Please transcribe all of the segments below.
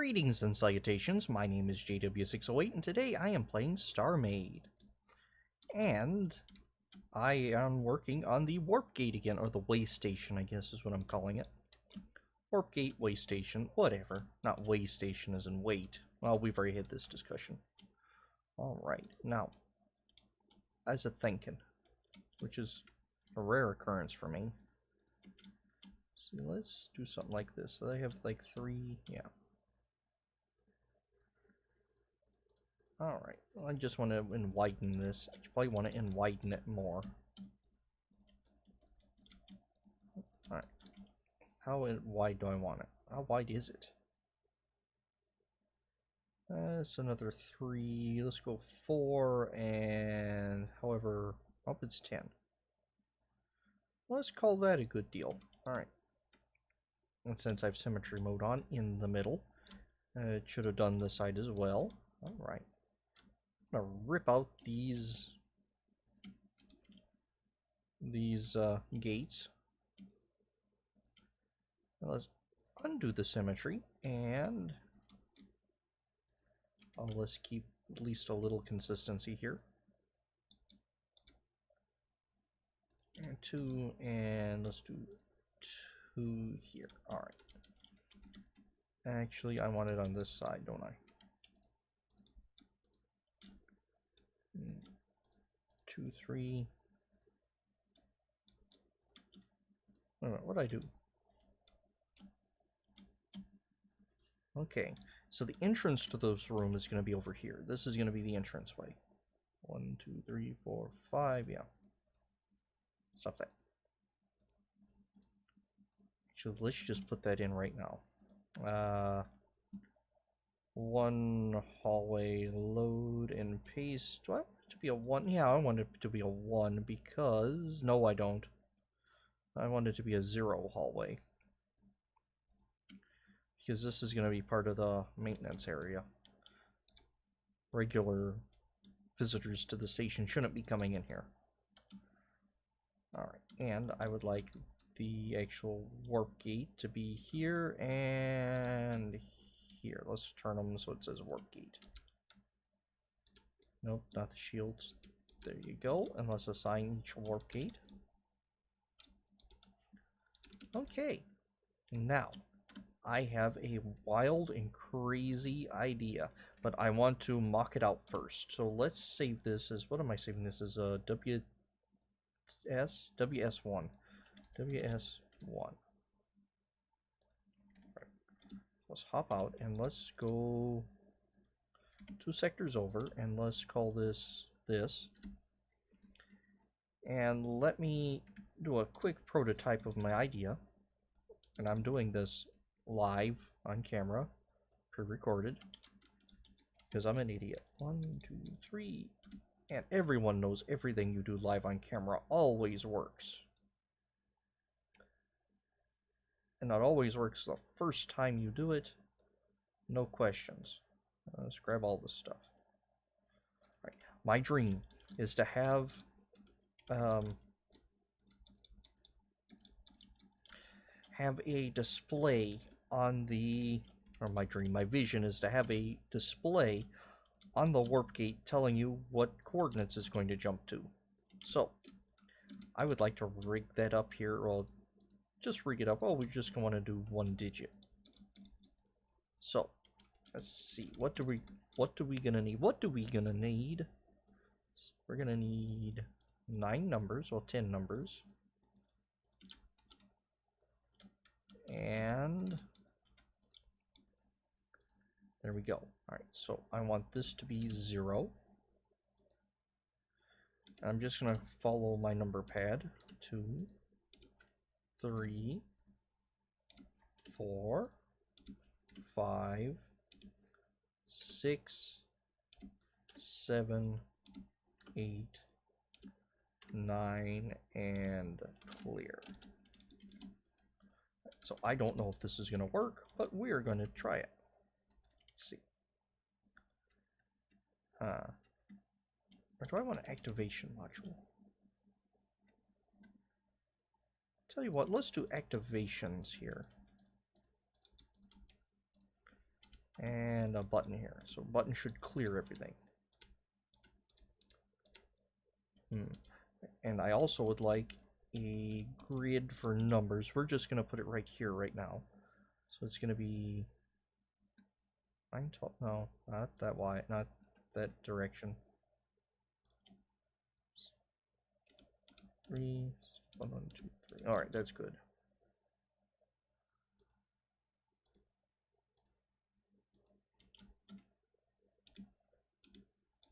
Greetings and salutations, my name is JW608 and today I am playing StarMade. And I am working on the warp gate again, or the way station I guess is what I'm calling it. Warp gate, way station, whatever. Not way station as in wait. Well, we've already had this discussion. Alright, now, as a thinking, which is a rare occurrence for me. So let's do something like this. So I have like 3, yeah. Alright, well, I just want to widen this. I probably want to widen it more. Alright. How wide do I want it? How wide is it? It's another 3. Let's go 4 and however, oh, it's 10. Let's call that a good deal. Alright. And since I have symmetry mode on in the middle, it should have done this side as well. Alright. I'm gonna rip out these gates. Now let's undo the symmetry and let's keep at least a little consistency here. And 2, and let's do 2 here. Alright. Actually, I want it on this side, don't I? 2, 3. What did I do? Okay, so the entrance to this room is going to be over here. This is going to be the entrance way. 1, 2, 3, 4, 5. Yeah. Stop that. Actually, let's just put that in right now. 1 hallway, load and paste. Do I want it to be a 1? Yeah, I want it to be a 1 because... No, I don't. I want it to be a 0 hallway. Because this is going to be part of the maintenance area. Regular visitors to the station shouldn't be coming in here. Alright, and I would like the actual warp gate to be here and here. Let's turn them so it says warp gate. Nope, not the shields. There you go. And let's assign each warp gate. Okay. Now, I have a wild and crazy idea, but I want to mock it out first. So let's save this as, what am I saving this as? WS1. WS1. Let's hop out and let's go 2 sectors over and let's call this this. And let me do a quick prototype of my idea. And I'm doing this live on camera, pre-recorded, because I'm an idiot. 1, 2, 3. And everyone knows everything you do live on camera always works. And it always works the first time you do it. No questions. Let's grab all this stuff. Right. My dream is to have a display on the, or my vision is to have a display on the warp gate telling you what coordinates it's going to jump to. So, I would like to rig that up here, or just rig it up. Oh, we just want to do 1 digit. So, let's see. What do we gonna need? What do we gonna need? We're gonna need 9 numbers, well 10 numbers. And there we go. Alright, so I want this to be 0. I'm just gonna follow my number pad. 2, 3, 4, 5, 6, 7, 8, 9, and clear. So I don't know if this is going to work, but we're going to try it. Let's see. Or do I want an activation module? Tell you what, let's do activations here. And a button here. So button should clear everything. And I also would like a grid for numbers. We're just going to put it right here right now. So it's going to be 9, 12, no, not that wide, not that direction. 3, 1, 2, 3. All right, that's good.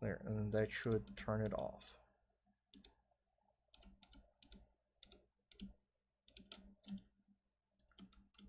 There, and that should turn it off.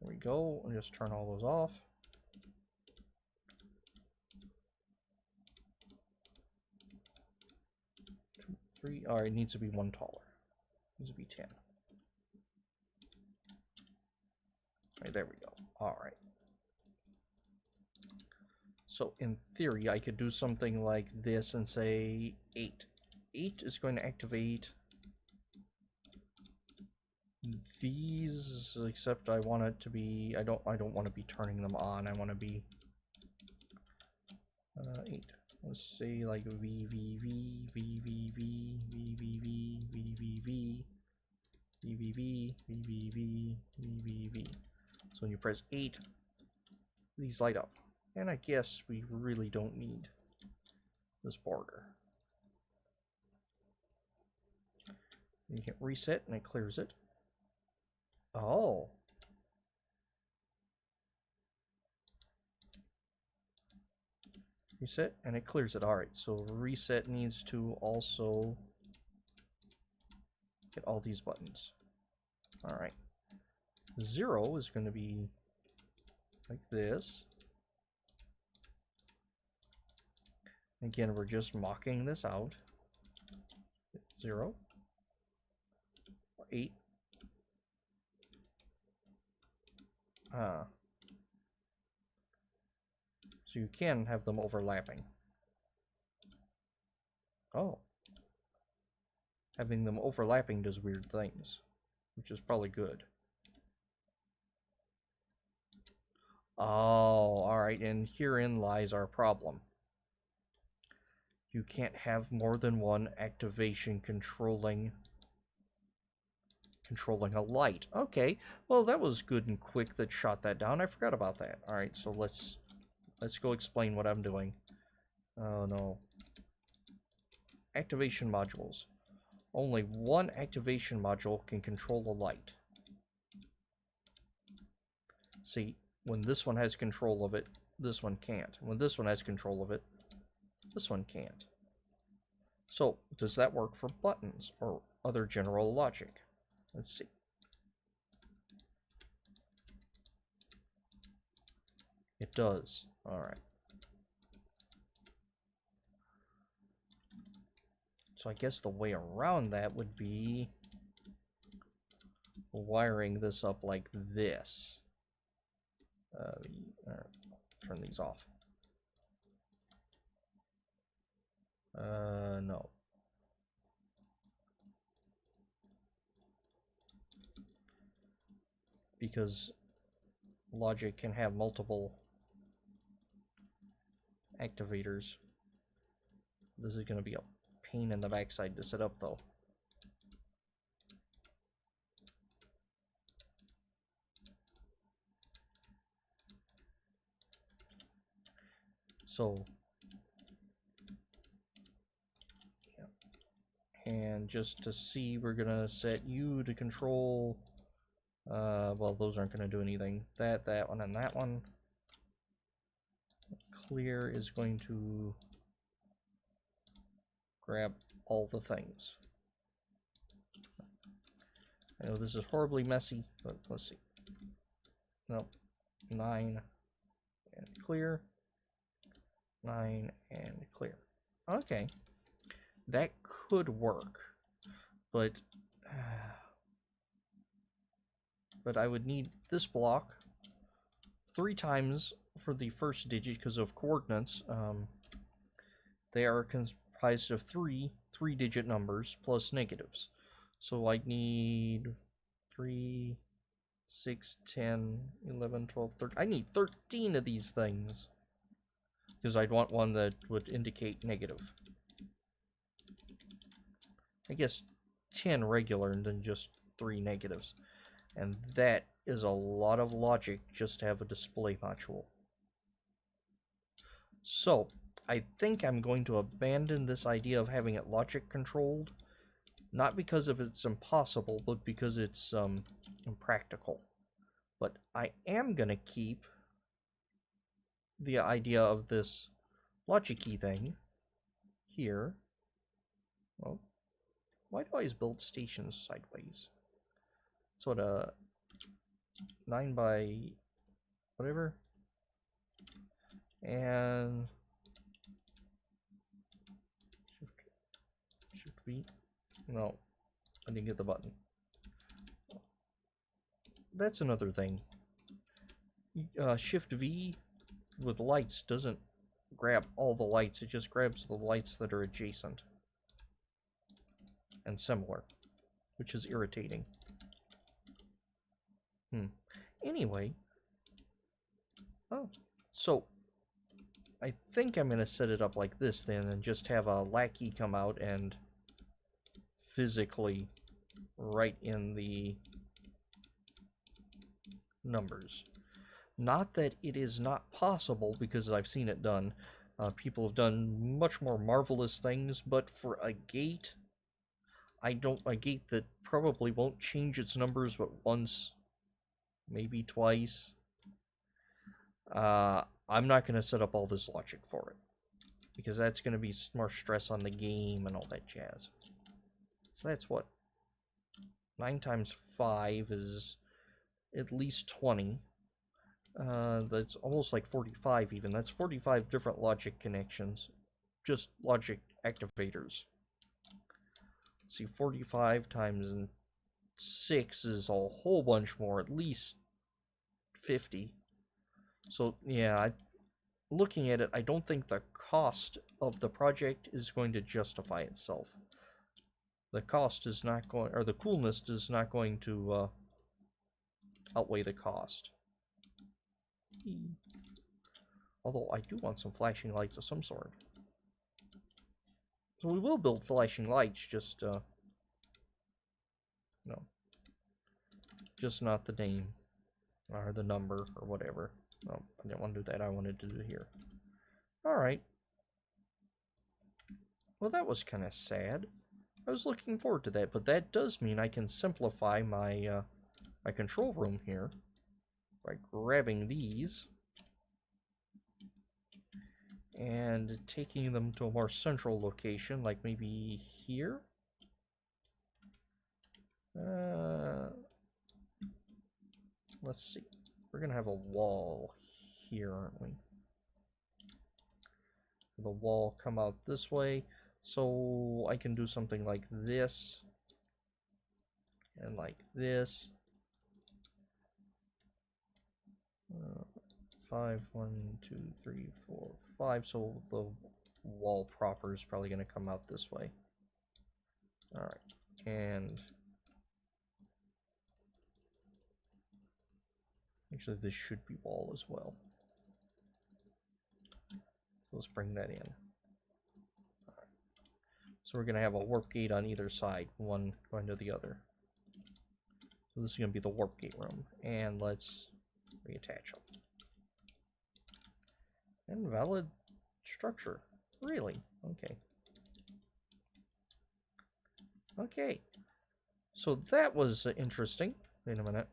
There we go. I'll just turn all those off. 2, 3. All right, it needs to be one taller. It needs to be 10. All right, there we go. All right. So in theory, I could do something like this and say 8. 8 is going to activate these, except I want it to be, I don't want to be turning them on. I want to be 8. Let's say like VVV, VVV, VVV, VVV, VVV, VVV, VVV. So when you press 8, these light up. And I guess we really don't need this border. You hit reset and it clears it. Oh. Reset and it clears it. Alright, so reset needs to also get all these buttons. Alright. 0 is going to be like this. Again, we're just mocking this out. 0. 8. So you can have them overlapping. Oh. Having them overlapping does weird things, which is probably good. Oh, alright, and herein lies our problem. You can't have more than one activation controlling a light. Okay, well that was good and quick that shot that down. I forgot about that. All right, so let's go explain what I'm doing. Oh no. Activation modules. Only one activation module can control a light. See, when this one has control of it, this one can't. When this one has control of it, this one can't. So, does that work for buttons or other general logic? Let's see. It does. All right. So I guess the way around that would be wiring this up like this. Turn these off. No. Because logic can have multiple activators. This is going to be a pain in the backside to set up, though. So, yeah. And just to see, we're going to set you to control, well, those aren't going to do anything. That one, and that one. Clear is going to grab all the things. I know this is horribly messy, but let's see. Nope. 9 and clear. 9 and clear. Okay. That could work, but I would need this block 3 times for the first digit because of coordinates. They are comprised of 3 3-digit numbers plus negatives. So I need 3, 6, 10, 11, 12, 13. I need 13 of these things. because I'd want one that would indicate negative. I guess 10 regular and then just 3 negatives. And that is a lot of logic just to have a display module. So, I think I'm going to abandon this idea of having it logic controlled. Not because of it's impossible, but because it's impractical. But I am going to keep the idea of this logic-y thing here. Well, why do I always build stations sideways? So what, 9 by whatever. And Shift V. No, I didn't get the button. That's another thing. Shift V with lights doesn't grab all the lights, it just grabs the lights that are adjacent and similar, which is irritating. Anyway, so I think I'm going to set it up like this then and just have a lackey come out and physically write in the numbers. Not that it is not possible, because I've seen it done. People have done much more marvelous things, but for a gate, a gate that probably won't change its numbers but once, maybe twice, I'm not going to set up all this logic for it, because that's going to be more stress on the game and all that jazz. So that's what? 9 times 5 is at least 20. That's almost like 45 even. That's 45 different logic connections. Just logic activators. See, 45 times 6 is a whole bunch more, at least 50. So, yeah, looking at it, I don't think the cost of the project is going to justify itself. The cost is not going, or the coolness is not going to outweigh the cost. Although I do want some flashing lights of some sort. So we will build flashing lights, just no. Just not the name or the number or whatever. No, I didn't want to do that. I wanted to do it here. Alright. Well, that was kind of sad. I was looking forward to that, but that does mean I can simplify my my control room here by grabbing these and taking them to a more central location, like maybe here. Let's see. We're gonna have a wall here, aren't we? The wall come out this way, so I can do something like this and like this. 5, 1, 2, 3, 4, 5. So the wall proper is probably going to come out this way. All right, and actually this should be wall as well. So let's bring that in. All right. So we're going to have a warp gate on either side, one going to the other. So this is going to be the warp gate room, and let's reattach them. Invalid structure. Really? Okay. Okay. So that was interesting. Wait a minute.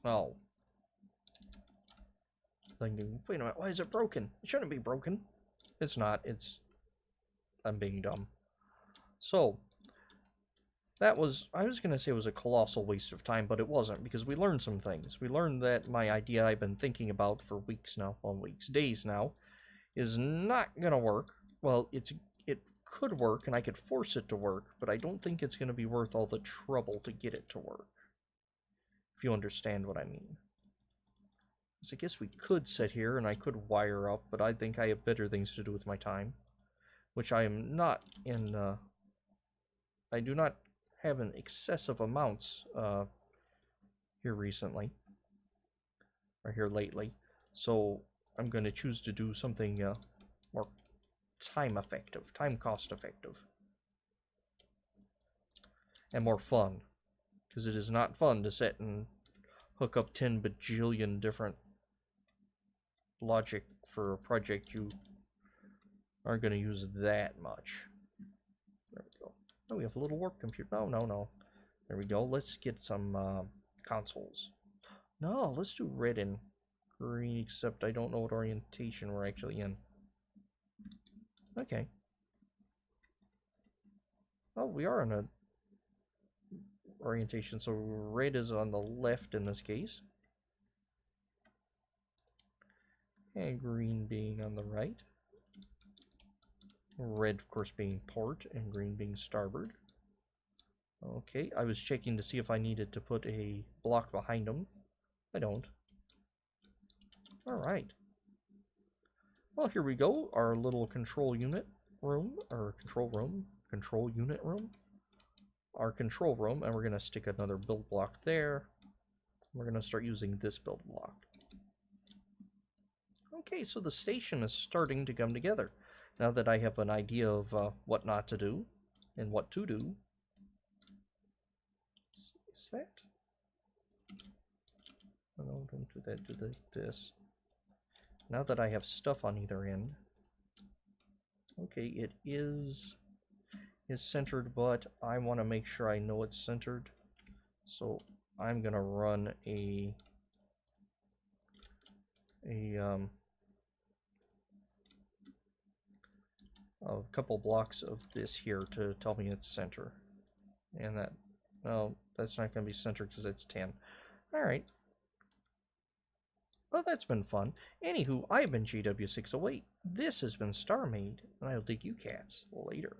Oh. Wait a minute. Why is it broken? It shouldn't be broken. It's not. I'm being dumb. So, that was, I was going to say it was a colossal waste of time, but it wasn't, because we learned some things. We learned that my idea I've been thinking about for weeks now, well, days now, is not going to work. Well, it could work, and I could force it to work, but I don't think it's going to be worth all the trouble to get it to work. If you understand what I mean. So I guess we could sit here, and I could wire up, but I think I have better things to do with my time. Which I am not in, I do not have an excessive amounts here recently. right here lately. So I'm going to choose to do something more time cost effective, and more fun. Because it is not fun to sit and hook up 10 bajillion different logic for a project you aren't going to use that much. There we go. Oh, we have a little warp computer. No. There we go. Let's get some consoles. No, let's do red and green, except I don't know what orientation we're actually in. Okay. Oh, we are in a orientation, so red is on the left in this case. And green being on the right. Red, of course, being port, and green being starboard. Okay, I was checking to see if I needed to put a block behind them. I don't. Alright. Well, here we go. Our little control unit room, or control unit room. Our control room, and we're going to stick another build block there. We're going to start using this build block. Okay, so the station is starting to come together. Now that I have an idea of what not to do and what to do. Is that? Oh, no, don't do that. Do this. Now that I have stuff on either end. Okay, it is centered, but I want to make sure I know it's centered. So I'm going to run a couple blocks of this here to tell me it's center. And that, well, that's not going to be centered because it's 10. Alright. Well, that's been fun. Anywho, I've been GW608. This has been StarMade, and I'll dig you cats later.